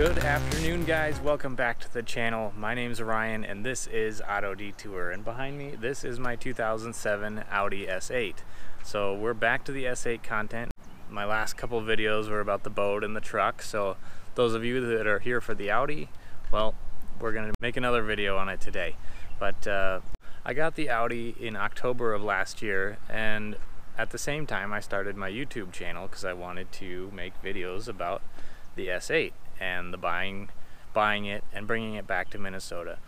Good afternoon, guys. Welcome back to the channel. My name's Ryan and this is Auto Detour, and behind me this is my 2007 Audi S8. So we're back to the S8 content. My last couple of videos were about the boat and the truck, so those of you that are here for the Audi, well, we're gonna make another video on it today. But I got the Audi in October of last year, and at the same time I started my YouTube channel because I wanted to make videos about the S8 and the buying it and bringing it back to Minnesota.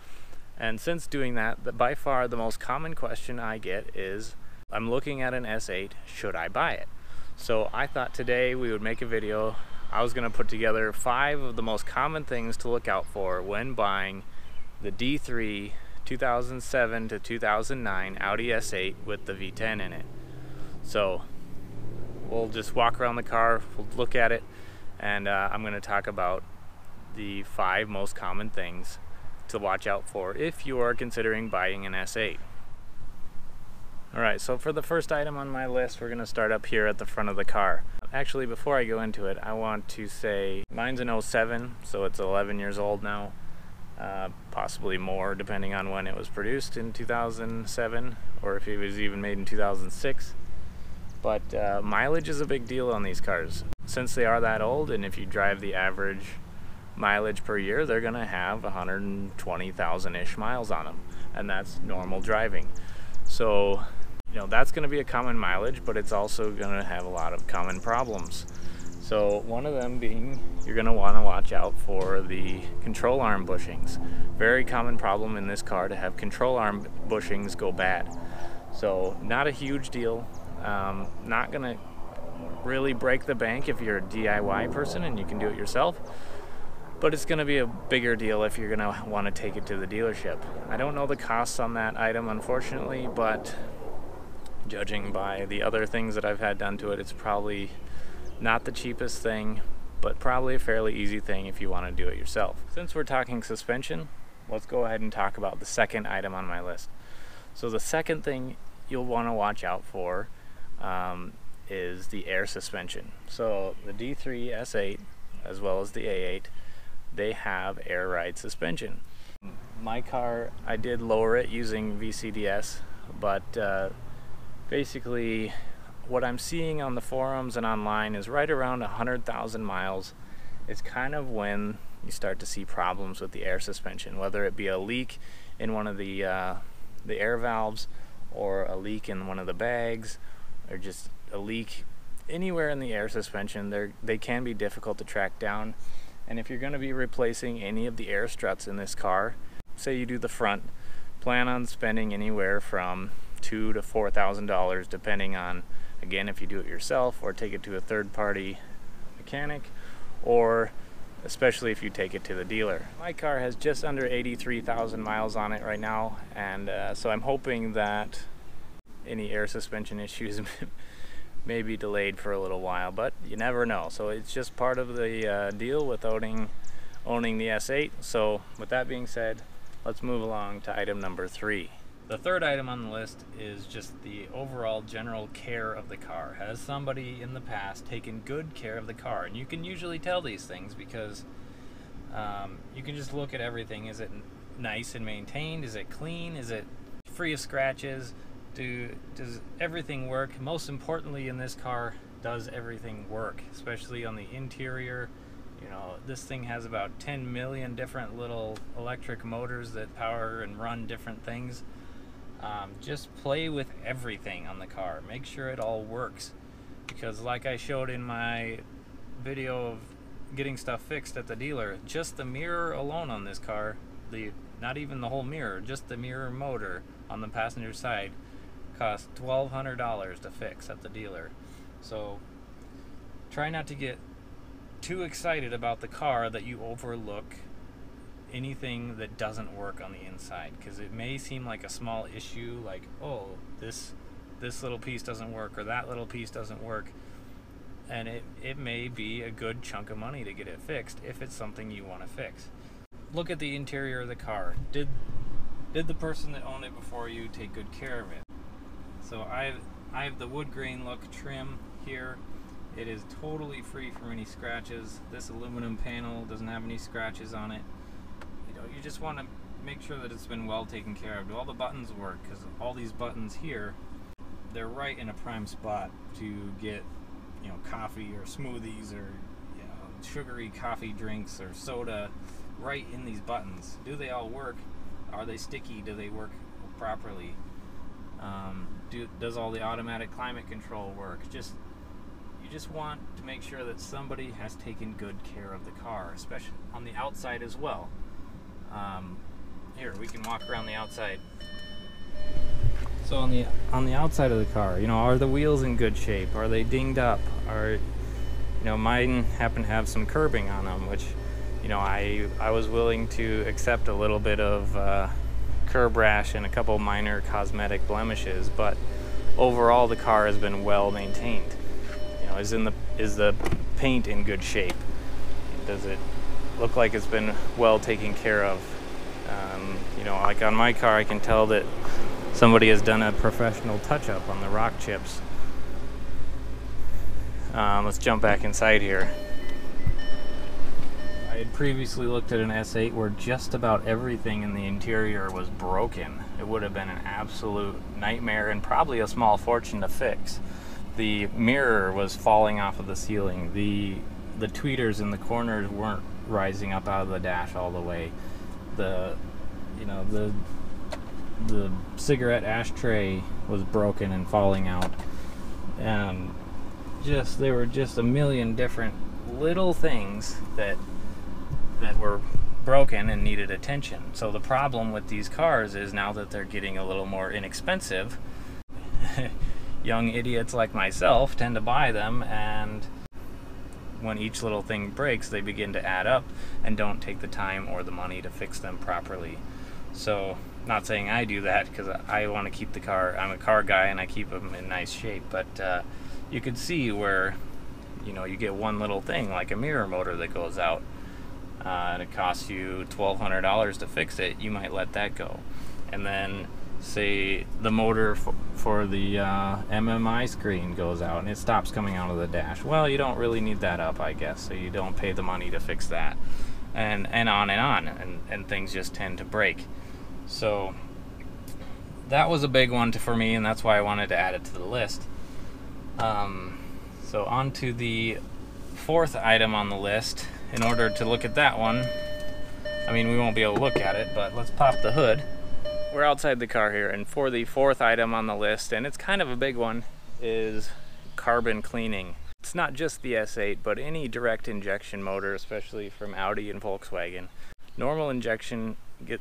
And since doing that, by far the most common question I get is, I'm looking at an S8, should I buy it? So I thought today we would make a video. I was going to put together 5 of the most common things to look out for when buying the D3 2007 to 2009 Audi S8 with the V10 in it. So we'll just walk around the car, we'll look at it, and I'm going to talk about the 5 most common things to watch out for if you are considering buying an S8. Alright, so for the first item on my list, we're going to start up here at the front of the car. Actually, before I go into it, I want to say mine's an 07, so it's 11 years old now. Possibly more depending on when it was produced in 2007 or if it was even made in 2006. But mileage is a big deal on these cars. Since they are that old, and if you drive the average mileage per year, they're going to have 120,000-ish miles on them, and that's normal driving. So, you know, that's going to be a common mileage, but it's also going to have a lot of common problems. So one of them being, you're going to want to watch out for the control arm bushings. Very common problem in this car to have control arm bushings go bad. So not a huge deal. Not going to really break the bank if you're a DIY person and you can do it yourself, but it's going to be a bigger deal if you're going to want to take it to the dealership. I don't know the costs on that item, unfortunately, but judging by the other things that I've had done to it, it's probably not the cheapest thing, but probably a fairly easy thing if you want to do it yourself. Since we're talking suspension, let's go ahead and talk about the second item on my list. So the second thing you'll want to watch out for is the air suspension. So the D3 S8 as well as the A8, they have air ride suspension. My car, I did lower it using VCDS, but basically what I'm seeing on the forums and online is right around 100,000 miles is kind of when you start to see problems with the air suspension, whether it be a leak in one of the air valves, or a leak in one of the bags, or just a leak anywhere in the air suspension. They can be difficult to track down. And if you're going to be replacing any of the air struts in this car, say you do the front, plan on spending anywhere from $2,000 to $4,000 depending on, again, if you do it yourself or take it to a third-party mechanic, or especially if you take it to the dealer. My car has just under 83,000 miles on it right now, and so I'm hoping that any air suspension issues may be delayed for a little while, but you never know. So it's just part of the deal with owning the S8. So with that being said, let's move along to item number 3. The third item on the list is just the overall general care of the car. Has somebody in the past taken good care of the car? And you can usually tell these things because you can just look at everything. Is it nice and maintained? Is it clean? Is it free of scratches? Does everything work? Most importantly in this car, does everything work? Especially on the interior. You know, this thing has about 10 million different little electric motors that power and run different things. Just play with everything on the car. Make sure it all works, because like I showed in my video of getting stuff fixed at the dealer, just the mirror alone on this car, not even the whole mirror, just the mirror motor on the passenger side, cost $1,200 to fix at the dealer. So try not to get too excited about the car that you overlook anything that doesn't work on the inside, because it may seem like a small issue, like, oh, this little piece doesn't work or that little piece doesn't work, and it may be a good chunk of money to get it fixed if it's something you want to fix. Look at the interior of the car. Did the person that owned it before you take good care of it? So I have the wood grain look trim here, It is totally free from any scratches. This aluminum panel doesn't have any scratches on it. You know, you just want to make sure that it's been well taken care of. Do all the buttons work? Because all these buttons here, they're right in a prime spot to get, you know, coffee or smoothies or, you know, sugary coffee drinks or soda right in these buttons. Do they all work? Are they sticky? Do they work properly? Does all the automatic climate control work? You just want to make sure that somebody has taken good care of the car, especially on the outside as well. Here, we can walk around the outside. So on the outside of the car, you know, are the wheels in good shape? Are they dinged up? You know, mine happen to have some curbing on them, which, you know, I was willing to accept a little bit of curb rash and a couple minor cosmetic blemishes, but overall the car has been well maintained. You know, is the paint in good shape? Does it look like it's been well taken care of? You know, like on my car, I can tell that somebody has done a professional touch-up on the rock chips. Let's jump back inside here. I had previously looked at an S8 where just about everything in the interior was broken. It would have been an absolute nightmare and probably a small fortune to fix. The mirror was falling off of the ceiling. The tweeters in the corners weren't rising up out of the dash all the way. The cigarette ashtray was broken and falling out. There were just a million different little things that were broken and needed attention. So the problem with these cars is now that they're getting a little more inexpensive, young idiots like myself tend to buy them, and when each little thing breaks, they begin to add up and don't take the time or the money to fix them properly. So, not saying I do that, because I want to keep the car, I'm a car guy and I keep them in nice shape, but you could see where, you know, you get one little thing like a mirror motor that goes out and it costs you $1,200 to fix it. You might let that go. And then say the motor for the MMI screen goes out and it stops coming out of the dash. Well, you don't really need that up, I guess, so you don't pay the money to fix that. And on and on, and things just tend to break. So that was a big one for me, and that's why I wanted to add it to the list. So on to the fourth item on the list. In order to look at that one, I mean, we won't be able to look at it, but let's pop the hood. We're outside the car here, and for the fourth item on the list, and it's kind of a big one, is carbon cleaning. It's not just the S8, but any direct injection motor, especially from Audi and Volkswagen. Normal injection,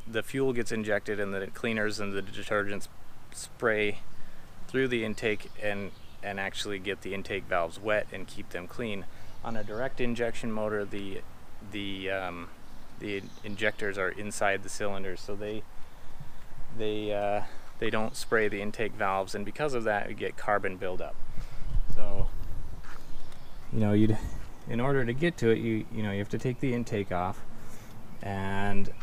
the fuel gets injected and the cleaners and the detergents spray through the intake and actually get the intake valves wet and keep them clean. On a direct injection motor, the injectors are inside the cylinders, so they don't spray the intake valves, and because of that, you get carbon buildup. So, you know, in order to get to it, you have to take the intake off and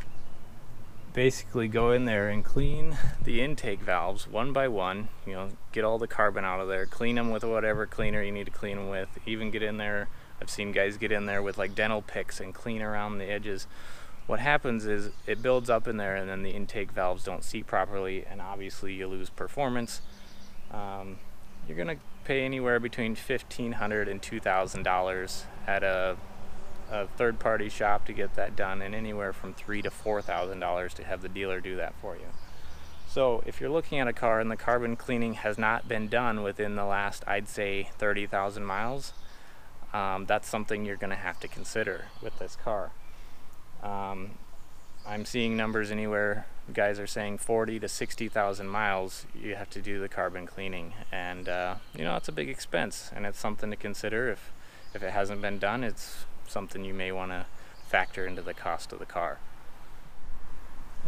basically go in there and clean the intake valves one by one. You know, get all the carbon out of there, clean them with whatever cleaner you need to clean them with. Even get in there, I've seen guys get in there with like dental picks and clean around the edges. What happens is it builds up in there, and then the intake valves don't seat properly, and obviously you lose performance. You're gonna pay anywhere between $1,500 and $2,000 at a third-party shop to get that done, and anywhere from $3,000 to $4,000 to have the dealer do that for you. So if you're looking at a car and the carbon cleaning has not been done within the last, I'd say, 30,000 miles, that's something you're going to have to consider with this car. I'm seeing numbers anywhere, guys are saying 40 to 60,000 miles you have to do the carbon cleaning, and you know, it's a big expense, and it's something to consider. If it hasn't been done, it's something you may want to factor into the cost of the car.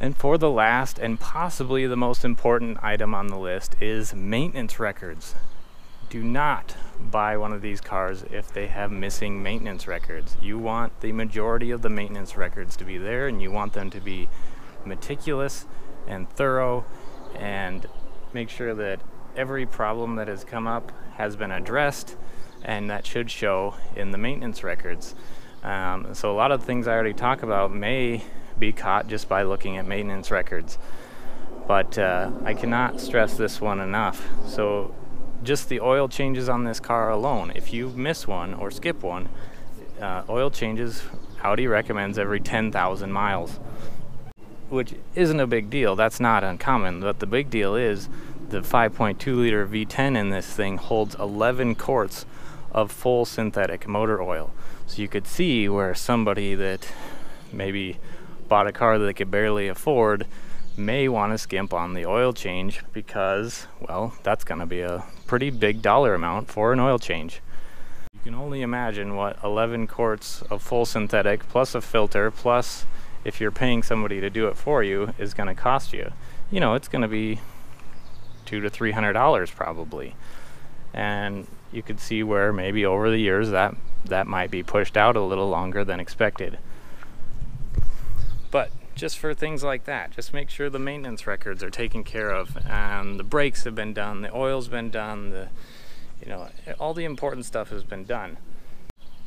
And for the last and possibly the most important item on the list is maintenance records. Do not buy one of these cars if they have missing maintenance records. You want the majority of the maintenance records to be there, and you want them to be meticulous and thorough, and make sure that every problem that has come up has been addressed, and that should show in the maintenance records. So a lot of things I already talk about may be caught just by looking at maintenance records, but I cannot stress this one enough. So just the oil changes on this car alone, if you miss one or skip one, oil changes Audi recommends every 10,000 miles, which isn't a big deal. That's not uncommon, but the big deal is the 5.2 liter V10 in this thing holds 11 quarts of full synthetic motor oil. So you could see where somebody that maybe bought a car that they could barely afford may want to skimp on the oil change, because, well, that's going to be a pretty big dollar amount for an oil change. You can only imagine what 11 quarts of full synthetic plus a filter plus if you're paying somebody to do it for you is going to cost you. You know, it's going to be $200 to $300 probably. And you could see where maybe over the years that might be pushed out a little longer than expected. But just for things like that, just make sure the maintenance records are taken care of, and the brakes have been done, the oil's been done, all the important stuff has been done.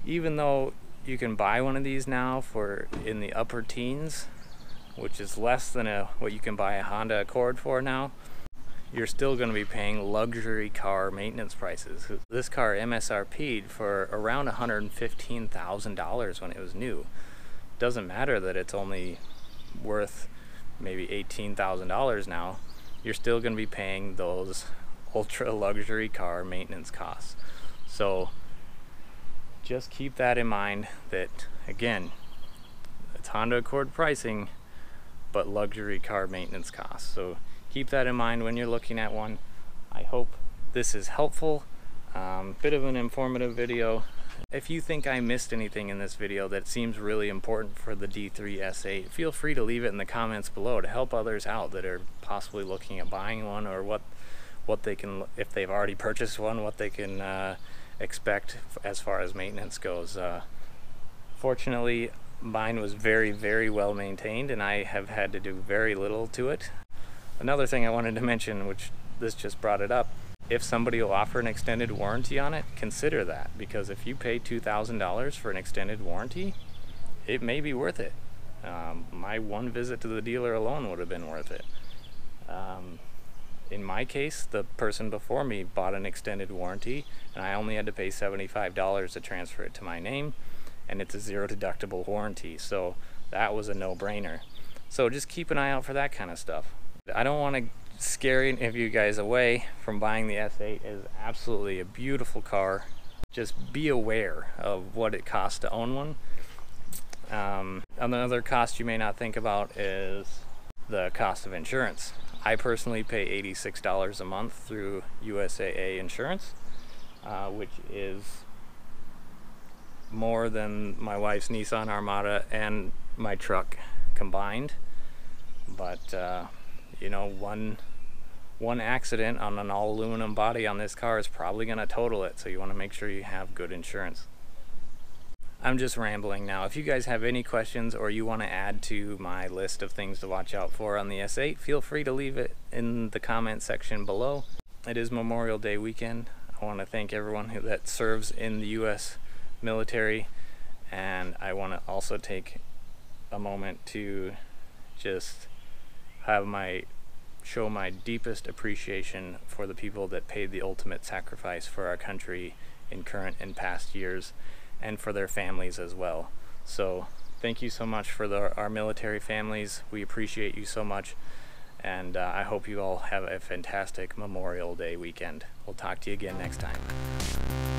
Even though you can buy one of these now for in the upper teens, which is less than what you can buy a Honda Accord for now, you're still going to be paying luxury car maintenance prices. This car MSRP'd for around $115,000 when it was new. Doesn't matter that it's only worth maybe $18,000 now. You're still going to be paying those ultra luxury car maintenance costs. So just keep that in mind, that again, it's Honda Accord pricing, but luxury car maintenance costs. So keep that in mind when you're looking at one. I hope this is helpful. Bit of an informative video. If you think I missed anything in this video that seems really important for the D3 S8, feel free to leave it in the comments below to help others out that are possibly looking at buying one, or what they can, if they've already purchased one, what they can expect as far as maintenance goes. Fortunately, mine was very, very well maintained, and I have had to do very little to it. Another thing I wanted to mention, which this just brought it up, if somebody will offer an extended warranty on it, consider that, because if you pay $2,000 for an extended warranty, it may be worth it. My one visit to the dealer alone would have been worth it. In my case, the person before me bought an extended warranty, and I only had to pay $75 to transfer it to my name, and it's a zero deductible warranty, so that was a no-brainer. So just keep an eye out for that kind of stuff. I don't want to scare any of you guys away from buying the S8. It is absolutely a beautiful car. Just be aware of what it costs to own one. Another cost you may not think about is the cost of insurance. I personally pay $86 a month through USAA insurance, which is more than my wife's Nissan Armada and my truck combined. But you know, one accident on an all aluminum body on this car is probably going to total it, so you want to make sure you have good insurance. I'm just rambling now. If you guys have any questions, or you want to add to my list of things to watch out for on the S8, feel free to leave it in the comment section below. It is Memorial Day weekend. I want to thank everyone that serves in the U.S. military, and I want to also take a moment to just show my deepest appreciation for the people that paid the ultimate sacrifice for our country in current and past years, and for their families as well. So thank you so much for our military families. We appreciate you so much, and I hope you all have a fantastic Memorial Day weekend. We'll talk to you again next time.